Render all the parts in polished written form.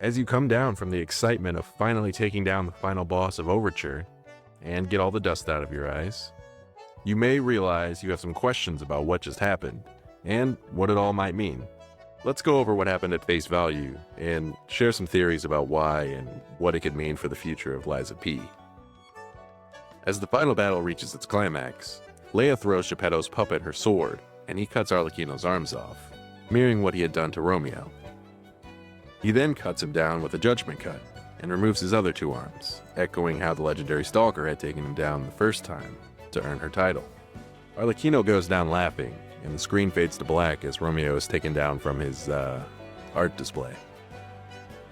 As you come down from the excitement of finally taking down the final boss of Overture and get all the dust out of your eyes, you may realize you have some questions about what just happened and what it all might mean. Let's go over what happened at face value and share some theories about why and what it could mean for the future of Liza P. As the final battle reaches its climax, Leia throws Geppetto's puppet her sword, and he cuts Arlecchino's arms off, mirroring what he had done to Romeo. He then cuts him down with a judgment cut, and removes his other two arms, echoing how the legendary stalker had taken him down the first time to earn her title. Arlecchino goes down laughing, and the screen fades to black as Romeo is taken down from his, art display.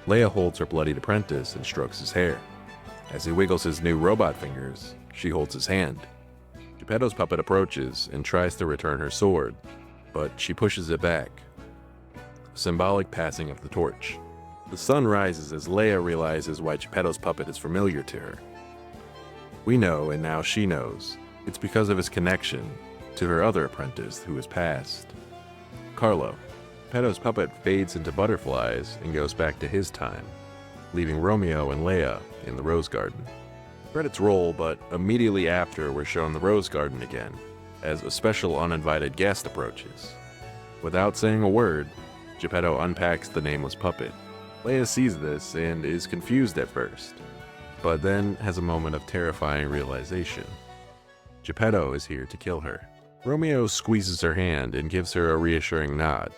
Leia holds her bloodied apprentice and strokes his hair. As he wiggles his new robot fingers, she holds his hand. Geppetto's puppet approaches and tries to return her sword, but she pushes it back. Symbolic passing of the torch. The sun rises as Leia realizes why Geppetto's puppet is familiar to her. We know, and now she knows, it's because of his connection to her other apprentice who has passed. Carlo. Geppetto's puppet fades into butterflies and goes back to his time, leaving Romeo and Leia in the Rose Garden. Credits roll, but immediately after we're shown the Rose Garden again, as a special uninvited guest approaches. Without saying a word, Geppetto unpacks the nameless puppet. Leia sees this and is confused at first, but then has a moment of terrifying realization. Geppetto is here to kill her. Romeo squeezes her hand and gives her a reassuring nod.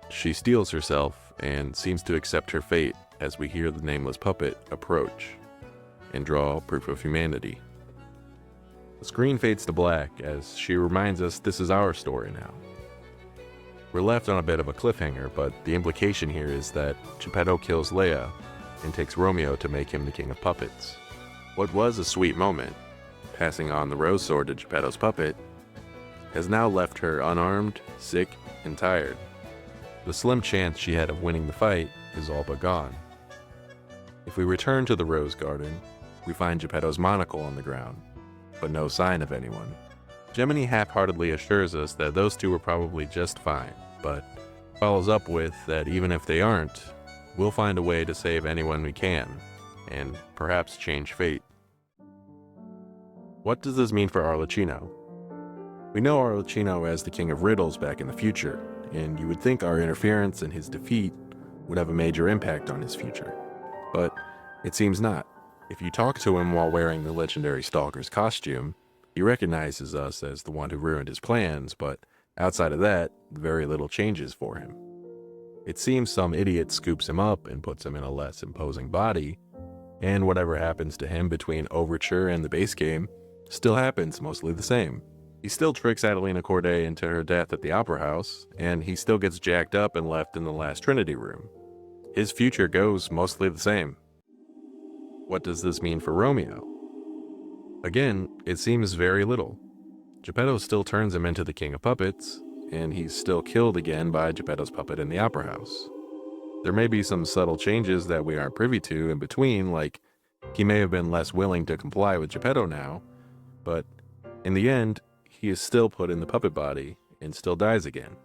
She steels herself and seems to accept her fate as we hear the nameless puppet approach and draw proof of humanity. The screen fades to black as she reminds us this is our story now. We're left on a bit of a cliffhanger, but the implication here is that Geppetto kills Leia and takes Romeo to make him the king of puppets. What was a sweet moment, passing on the rose sword to Geppetto's puppet, has now left her unarmed, sick, and tired. The slim chance she had of winning the fight is all but gone. If we return to the Rose Garden, we find Geppetto's monocle on the ground, but no sign of anyone. Gemini half-heartedly assures us that those two were probably just fine, but follows up with that even if they aren't, we'll find a way to save anyone we can, and perhaps change fate. What does this mean for Arlecchino? We know Arlecchino as the king of riddles back in the future, and you would think our interference and his defeat would have a major impact on his future. But it seems not. If you talk to him while wearing the legendary stalker's costume, he recognizes us as the one who ruined his plans, but outside of that, very little changes for him. It seems some idiot scoops him up and puts him in a less imposing body, and whatever happens to him between Overture and the base game still happens mostly the same. He still tricks Adelina Corday into her death at the Opera House, and he still gets jacked up and left in the last Trinity room. His future goes mostly the same. What does this mean for Romeo? Again, it seems very little. Geppetto still turns him into the king of puppets, and he's still killed again by Geppetto's puppet in the Opera House. There may be some subtle changes that we aren't privy to in between, like he may have been less willing to comply with Geppetto now, but in the end, he is still put in the puppet body and still dies again.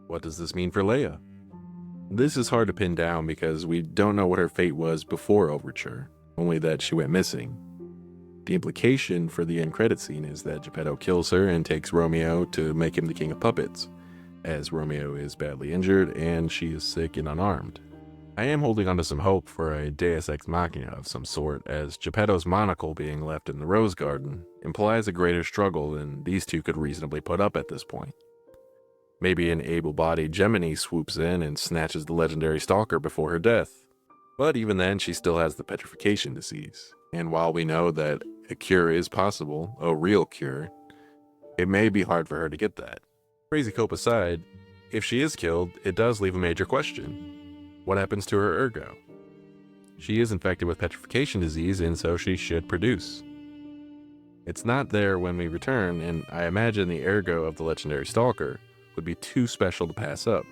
What does this mean for Leia? This is hard to pin down because we don't know what her fate was before Overture, only that she went missing. The implication for the end credit scene is that Geppetto kills her and takes Romeo to make him the king of puppets, as Romeo is badly injured and she is sick and unarmed. I am holding on to some hope for a Deus Ex Machina of some sort, as Geppetto's monocle being left in the Rose Garden implies a greater struggle than these two could reasonably put up at this point. Maybe an able-bodied Gemini swoops in and snatches the legendary stalker before her death. But even then, she still has the petrification disease, and while we know that a cure is possible, a real cure, it may be hard for her to get that. Crazy cope aside, if she is killed, it does leave a major question. What happens to her ergo? She is infected with petrification disease, and so she should produce. It's not there when we return, and I imagine the ergo of the legendary stalker would be too special to pass up.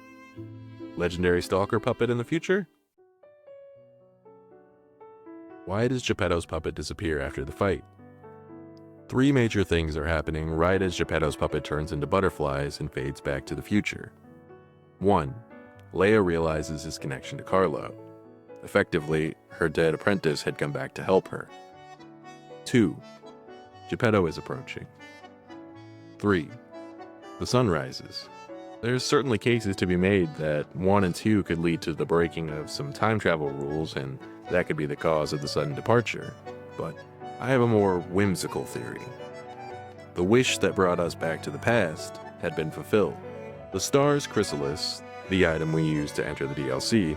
Legendary stalker puppet in the future? Why does Geppetto's puppet disappear after the fight? 3 major things are happening right as Geppetto's puppet turns into butterflies and fades back to the future. 1. Leia realizes his connection to Carlo. Effectively, her dead apprentice had come back to help her. 2. Geppetto is approaching. 3. The sun rises. There's certainly cases to be made that 1 and 2 could lead to the breaking of some time travel rules, and that could be the cause of the sudden departure. But I have a more whimsical theory. The wish that brought us back to the past had been fulfilled. The star's chrysalis, the item we use to enter the DLC,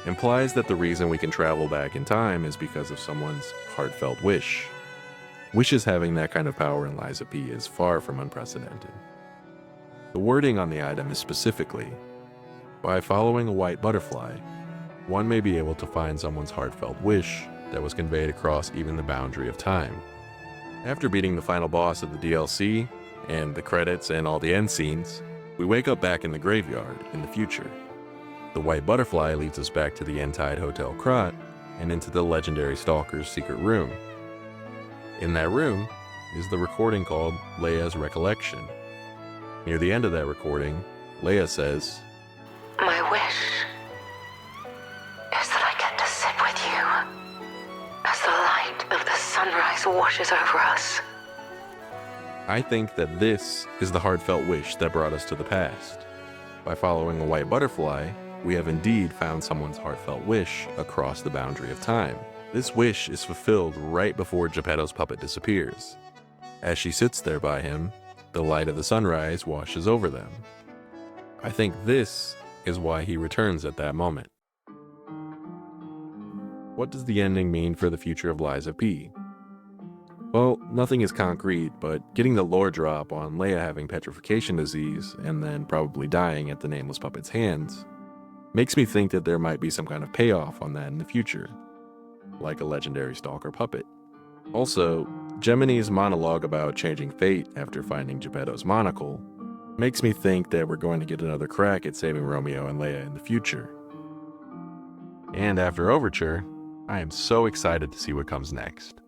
implies that the reason we can travel back in time is because of someone's heartfelt wish. Wishes having that kind of power in Lies of P is far from unprecedented. The wording on the item is specifically, by following a white butterfly, one may be able to find someone's heartfelt wish that was conveyed across even the boundary of time. After beating the final boss of the DLC, and the credits and all the end scenes, we wake up back in the graveyard in the future. The white butterfly leads us back to the Entide Hotel Krat and into the legendary Stalker's secret room. In that room is the recording called Leia's Recollection. Near the end of that recording, Leia says, "My wish is that I get to sit with you as the light of the sunrise washes over us." I think that this is the heartfelt wish that brought us to the past. By following a white butterfly, we have indeed found someone's heartfelt wish across the boundary of time. This wish is fulfilled right before Geppetto's puppet disappears. As she sits there by him, the light of the sunrise washes over them. I think this is why he returns at that moment. What does the ending mean for the future of Lies of P? Well, nothing is concrete, but getting the lore drop on Leia having petrification disease and then probably dying at the nameless puppet's hands makes me think that there might be some kind of payoff on that in the future, like a legendary stalker puppet. Also, Gemini's monologue about changing fate after finding Geppetto's monocle makes me think that we're going to get another crack at saving Romeo and Leia in the future. And after Overture, I am so excited to see what comes next.